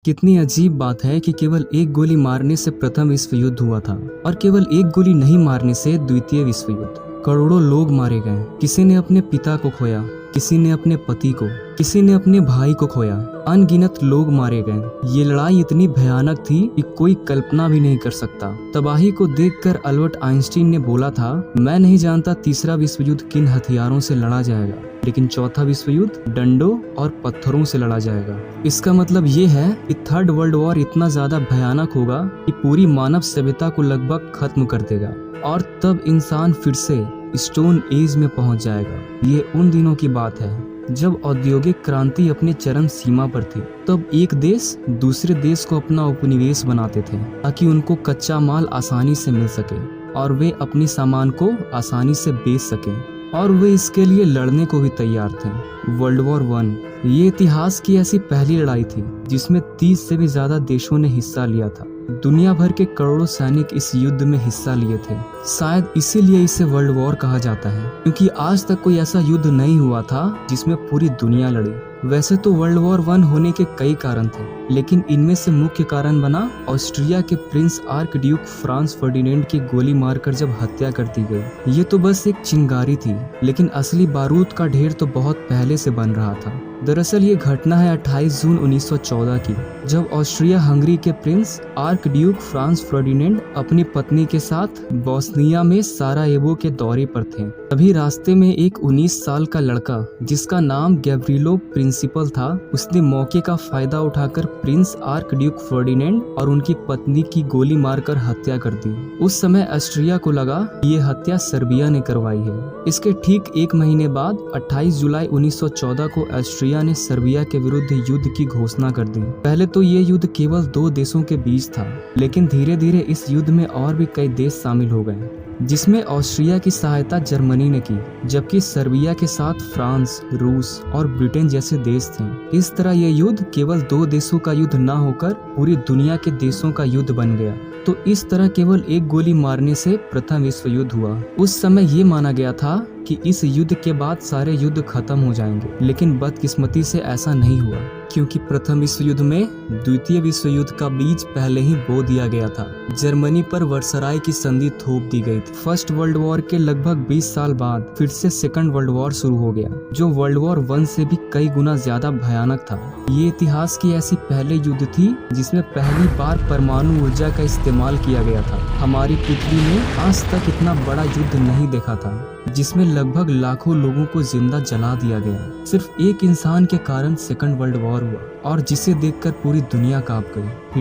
कितनी अजीब बात है कि केवल एक गोली मारने से प्रथम विश्व युद्ध हुआ था और केवल एक गोली नहीं मारने से द्वितीय विश्व युद्ध। करोड़ों लोग मारे गए। किसी ने अपने पिता को खोया, किसी ने अपने पति को, किसी ने अपने भाई को खोया। अनगिनत लोग मारे गए। ये लड़ाई इतनी भयानक थी कि कोई कल्पना भी नहीं कर सकता। तबाही को देखकर अल्बर्ट आइंस्टीन ने बोला था, मैं नहीं जानता तीसरा विश्व युद्ध किन हथियारों से लड़ा जाएगा, लेकिन चौथा विश्व युद्ध डंडों और पत्थरों से लड़ा जाएगा। इसका मतलब ये है कि थर्ड वर्ल्ड वॉर इतना ज्यादा भयानक होगा कि पूरी मानव सभ्यता को लगभग खत्म कर देगा और तब इंसान फिर से स्टोन एज में पहुंच जाएगा। ये उन दिनों की बात है जब औद्योगिक क्रांति अपने चरम सीमा पर थी। तब एक देश दूसरे देश को अपना उपनिवेश बनाते थे ताकि उनको कच्चा माल आसानी से मिल सके और वे अपनी सामान को आसानी से बेच सकें, और वे इसके लिए लड़ने को भी तैयार थे। वर्ल्ड वॉर 1 ये इतिहास की ऐसी पहली लड़ाई थी जिसमें 30 से भी ज्यादा देशों ने हिस्सा लिया था। दुनिया भर के करोड़ों सैनिक इस युद्ध में हिस्सा लिए थे। शायद इसीलिए इसे वर्ल्ड वॉर कहा जाता है, क्योंकि आज तक कोई ऐसा युद्ध नहीं हुआ था जिसमें पूरी दुनिया लड़ी। वैसे तो वर्ल्ड वॉर 1 होने के कई कारण थे, लेकिन इनमें से मुख्य कारण बना ऑस्ट्रिया के प्रिंस आर्कड्यूक फ्रांस फर्डिनेंड की गोली मारकर जब हत्या कर दी गई। ये तो बस एक चिंगारी थी, लेकिन असली बारूद का ढेर तो बहुत पहले से बन रहा था। दरअसल ये घटना है 28 जून 1914 की, जब ऑस्ट्रिया हंगरी के प्रिंस आर्कड्यूक फ्रांस फर्डिनेंड अपनी पत्नी के साथ बोस्निया में सारायेवो के दौरे पर थे। तभी रास्ते में एक 19 साल का लड़का जिसका नाम गैब्रिलो प्रिंसिपल था, उसने मौके का फायदा उठाकर प्रिंस आर्कड्यूक फर्डिनेंड और उनकी पत्नी की गोली मारकर हत्या कर दी। उस समय ऑस्ट्रिया को लगा ये हत्या सर्बिया ने करवाई है। इसके ठीक एक महीने बाद 28 जुलाई 1914 को ऑस्ट्रिया ने सर्बिया के विरुद्ध युद्ध की घोषणा कर दी। पहले तो ये युद्ध केवल 2 देशों के बीच था, लेकिन धीरे धीरे इस युद्ध में और भी कई देश शामिल हो गए, जिसमें ऑस्ट्रिया की सहायता जर्मनी ने की, जबकि सर्बिया के साथ फ्रांस, रूस और ब्रिटेन जैसे देश थे। इस तरह यह युद्ध केवल 2 देशों का युद्ध न होकर पूरी दुनिया के देशों का युद्ध बन गया। तो इस तरह केवल एक गोली मारने से प्रथम विश्व युद्ध हुआ। उस समय ये माना गया था कि इस युद्ध के बाद सारे युद्ध खत्म हो जाएंगे, लेकिन बदकिस्मती से ऐसा नहीं हुआ, क्योंकि प्रथम विश्व युद्ध में द्वितीय विश्व युद्ध का बीज पहले ही बो दिया गया था। जर्मनी पर वर्सराय की संधि थोप दी गई थी। फर्स्ट वर्ल्ड वॉर के लगभग 20 साल बाद फिर से सेकंड वर्ल्ड वॉर शुरू हो गया, जो वर्ल्ड वॉर 1 से भी कई गुना ज्यादा भयानक था। ये इतिहास की ऐसी पहले युद्ध थी जिसमें पहली बार परमाणु ऊर्जा का इस्तेमाल किया गया था। हमारी पृथ्वी ने आज तक इतना बड़ा युद्ध नहीं देखा था, जिसमें लगभग लाखों लोगों को जिंदा जला दिया गया। सिर्फ एक इंसान के कारण सेकंड वर्ल्ड वॉर हुआ, और जिसे देखकर पूरी दुनिया कांप गई।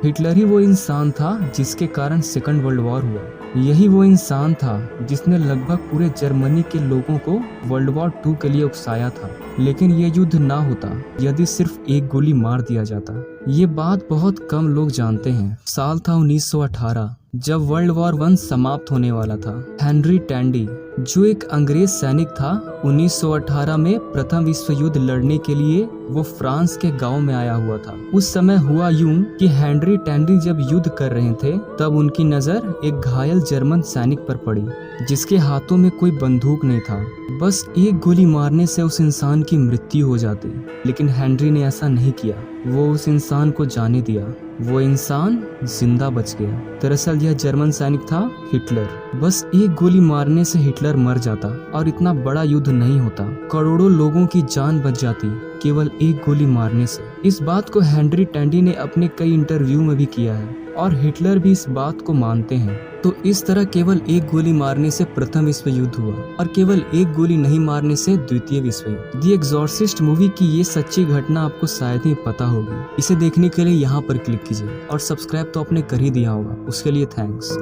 हिटलर ही वो इंसान था जिसके कारण सेकंड वर्ल्ड वॉर हुआ। यही वो इंसान था जिसने लगभग पूरे जर्मनी के लोगों को वर्ल्ड वॉर 2 के लिए उकसाया था। लेकिन ये युद्ध ना होता यदि सिर्फ एक गोली मार दिया जाता। ये बात बहुत कम लोग जानते हैं। साल था 1918, जब वर्ल्ड वॉर 1 समाप्त होने वाला था। हेनरी टैंडी, जो एक अंग्रेज सैनिक था, 1918 में प्रथम विश्व युद्ध लड़ने के लिए वो फ्रांस के गांव में आया हुआ था। उस समय हुआ यूं कि हेनरी टैंडी जब युद्ध कर रहे थे, तब उनकी नजर एक घायल जर्मन सैनिक पर पड़ी, जिसके हाथों में कोई बंदूक नहीं था। बस एक गोली मारने से उस इंसान की मृत्यु हो जाती, लेकिन हेनरी ने ऐसा नहीं किया। वो उस इंसान को जाने दिया। वो इंसान जिंदा बच गया। दरअसल यह जर्मन सैनिक था हिटलर। बस एक गोली मारने से हिटलर मर जाता और इतना बड़ा युद्ध नहीं होता। करोड़ों लोगों की जान बच जाती केवल एक गोली मारने से। इस बात को हेनरी टैंडी ने अपने कई इंटरव्यू में भी किया है, और हिटलर भी इस बात को मानते हैं। तो इस तरह केवल एक गोली मारने से प्रथम विश्व युद्ध हुआ, और केवल एक गोली नहीं मारने से द्वितीय विश्व युद्ध। द एग्जॉर्सिस्ट मूवी की ये सच्ची घटना आपको शायद ही पता होगी। इसे देखने के लिए यहाँ पर क्लिक कीजिए, और सब्सक्राइब तो आपने कर ही दिया होगा, उसके लिए थैंक्स।